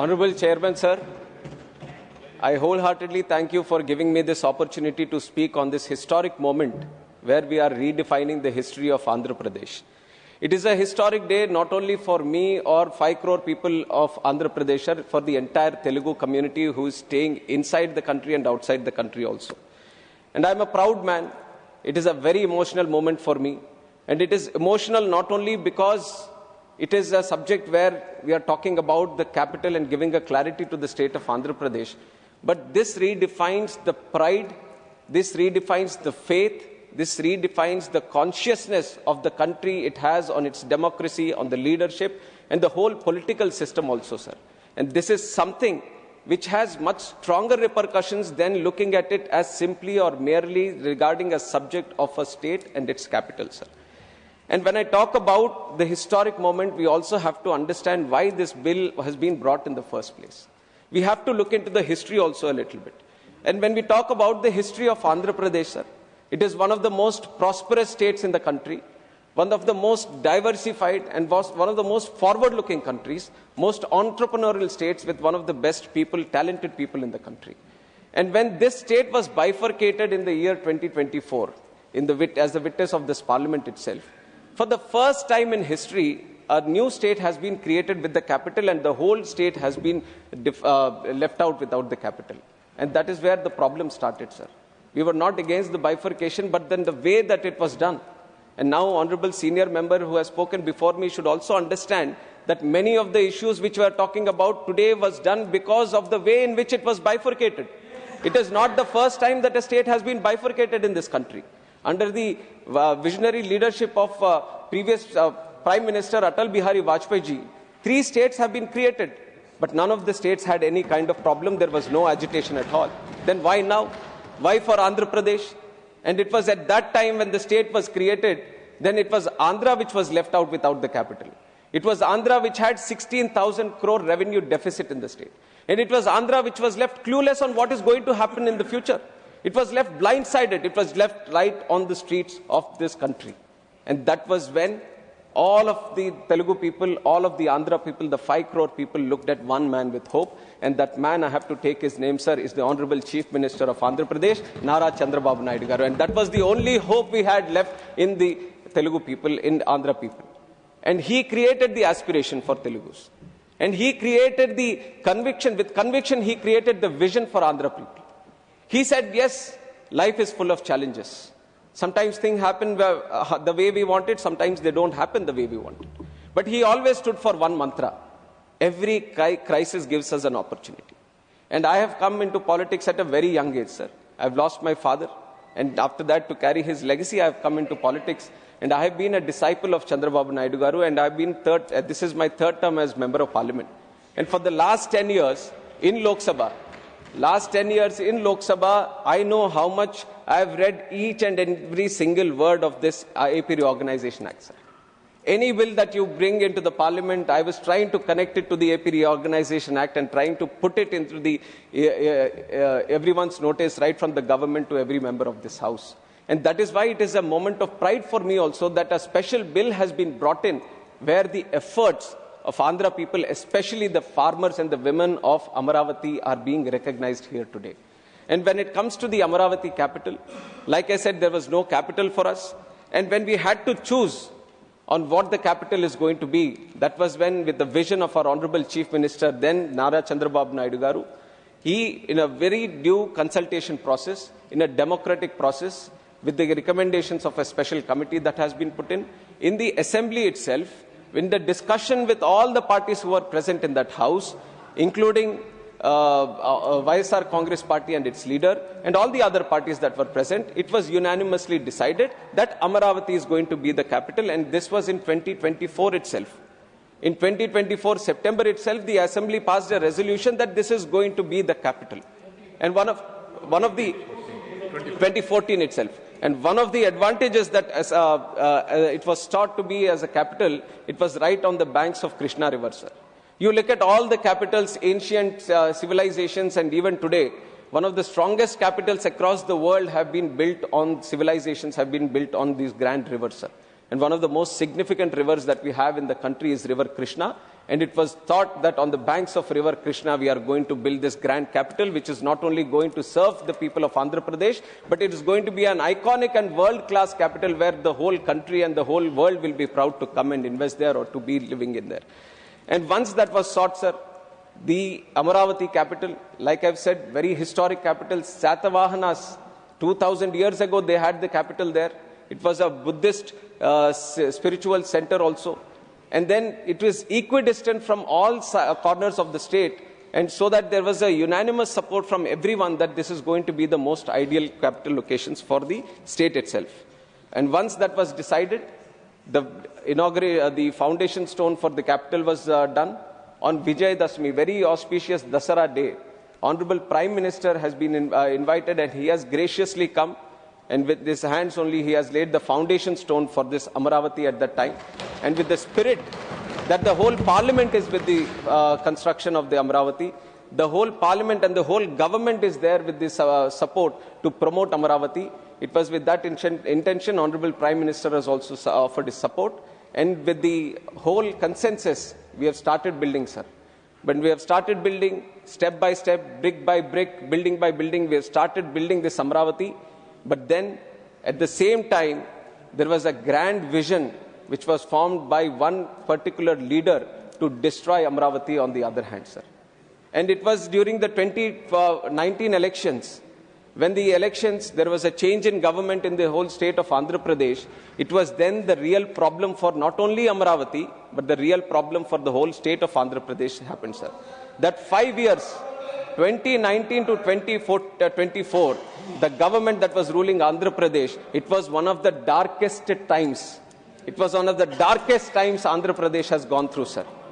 Honorable Chairman, sir, I wholeheartedly thank you for giving me this opportunity to speak on this historic moment where we are redefining the history of Andhra Pradesh. It is a historic day not only for me or 5 crore people of Andhra Pradesh, but for the entire Telugu community who is staying inside the country and outside the country also. And I am a proud man. It is a very emotional moment for me. And it is emotional not only because it is a subject where we are talking about the capital and giving a clarity to the state of Andhra Pradesh, but this redefines the pride, this redefines the faith, this redefines the consciousness of the country it has on its democracy, on the leadership, and the whole political system also, sir. And this is something which has much stronger repercussions than looking at it as simply or merely regarding a subject of a state and its capital, sir. And when I talk about the historic moment, we also have to understand why this bill has been brought in the first place. We have to look into the history also a little bit. And when we talk about the history of Andhra Pradesh, sir, it is one of the most prosperous states in the country, one of the most diversified and one of the most forward-looking countries, most entrepreneurial states with one of the best people, talented people in the country. And when this state was bifurcated in the year 2024, as the witness of this parliament itself, for the first time in history, a new state has been created with the capital and the whole state has been left out without the capital. And that is where the problem started, sir. We were not against the bifurcation, but then the way that it was done. And now, honorable senior member who has spoken before me should also understand that many of the issues which we are talking about today was done because of the way in which it was bifurcated. It is not the first time that a state has been bifurcated in this country. Under the visionary leadership of previous Prime Minister Atal Bihari Vajpayee ji, 3 states have been created, but none of the states had any kind of problem. There was no agitation at all. Then why now? Why for Andhra Pradesh? And it was at that time when the state was created, then it was Andhra which was left out without the capital. It was Andhra which had 16,000 crore revenue deficit in the state. And it was Andhra which was left clueless on what is going to happen in the future. It was left blindsided. It was left right on the streets of this country. And that was when all of the Telugu people, all of the Andhra people, the 5 crore people looked at one man with hope. And that man, I have to take his name, sir, is the Honorable Chief Minister of Andhra Pradesh, Nara Chandrababu Naidu garu. And that was the only hope we had left in the Telugu people, in Andhra people. And he created the aspiration for Telugus. And he created the conviction. With conviction, he created the vision for Andhra people. He said, yes, life is full of challenges. Sometimes things happen the way we want it. Sometimes they don't happen the way we want it. But he always stood for one mantra. Every crisis gives us an opportunity. And I have come into politics at a very young age, sir. I've lost my father. And after that, to carry his legacy, I have come into politics. And I have been a disciple of Chandrababu Naidu garu. And I've been this is my 3rd term as Member of Parliament. And for the last 10 years in Lok Sabha, I know how much I have read each and every single word of this AP Reorganization Act, sir. Any bill that you bring into the parliament, I was trying to connect it to the AP Reorganization Act and trying to put it into the everyone's notice, right from the government to every member of this house. And that is why it is a moment of pride for me also that a special bill has been brought in where the efforts of Andhra people, especially the farmers and the women of Amaravati, are being recognized here today. And when it comes to the Amaravati capital, like I said, there was no capital for us. And when we had to choose on what the capital is going to be, that was when, with the vision of our Honorable Chief Minister, then Nara Chandrababu Naidu garu, he, in a very due consultation process, in a democratic process, with the recommendations of a special committee that has been put in the assembly itself, in the discussion with all the parties who were present in that house, including YSR Congress Party and its leader, and all the other parties that were present, it was unanimously decided that Amaravati is going to be the capital, and this was in 2024 itself. In 2024 September itself, the Assembly passed a resolution that this is going to be the capital. And one of the 2014 itself. And one of the advantages that it was thought to be as a capital, it was right on the banks of Krishna River, sir. You look at all the capitals, ancient civilizations, and even today, one of the strongest capitals across the world have been built on, civilizations have been built on these grand rivers, sir. And one of the most significant rivers that we have in the country is River Krishna. And it was thought that on the banks of river Krishna, we are going to build this grand capital, which is not only going to serve the people of Andhra Pradesh, but it is going to be an iconic and world-class capital where the whole country and the whole world will be proud to come and invest there or to be living in there. And once that was sought, sir, the Amaravati capital, like I've said, very historic capital, Satavahanas, 2000 years ago, they had the capital there. It was a Buddhist spiritual center also. And then it was equidistant from all corners of the state. And so that there was a unanimous support from everyone that this is going to be the most ideal capital locations for the state itself. And once that was decided, the foundation stone for the capital was done. On Vijay Dashmi, very auspicious Dasara day, Honorable Prime Minister has been invited, and he has graciously come, and with his hands only he has laid the foundation stone for this Amaravati at that time. And with the spirit that the whole parliament is with the construction of the Amaravati, the whole parliament and the whole government is there with this support to promote Amaravati. It was with that intention, Honorable Prime Minister has also offered his support. And with the whole consensus, we have started building, sir. When we have started building, step by step, brick by brick, building by building, we have started building this Amaravati. But then, at the same time, there was a grand vision which was formed by one particular leader to destroy Amaravati on the other hand, sir. And it was during the 2019 elections. When the elections, there was a change in government in the whole state of Andhra Pradesh. It was then the real problem for not only Amaravati, but the real problem for the whole state of Andhra Pradesh happened, sir. That 5 years, 2019 to 2024, the government that was ruling Andhra Pradesh, it was one of the darkest times. It was one of the darkest times Andhra Pradesh has gone through, sir.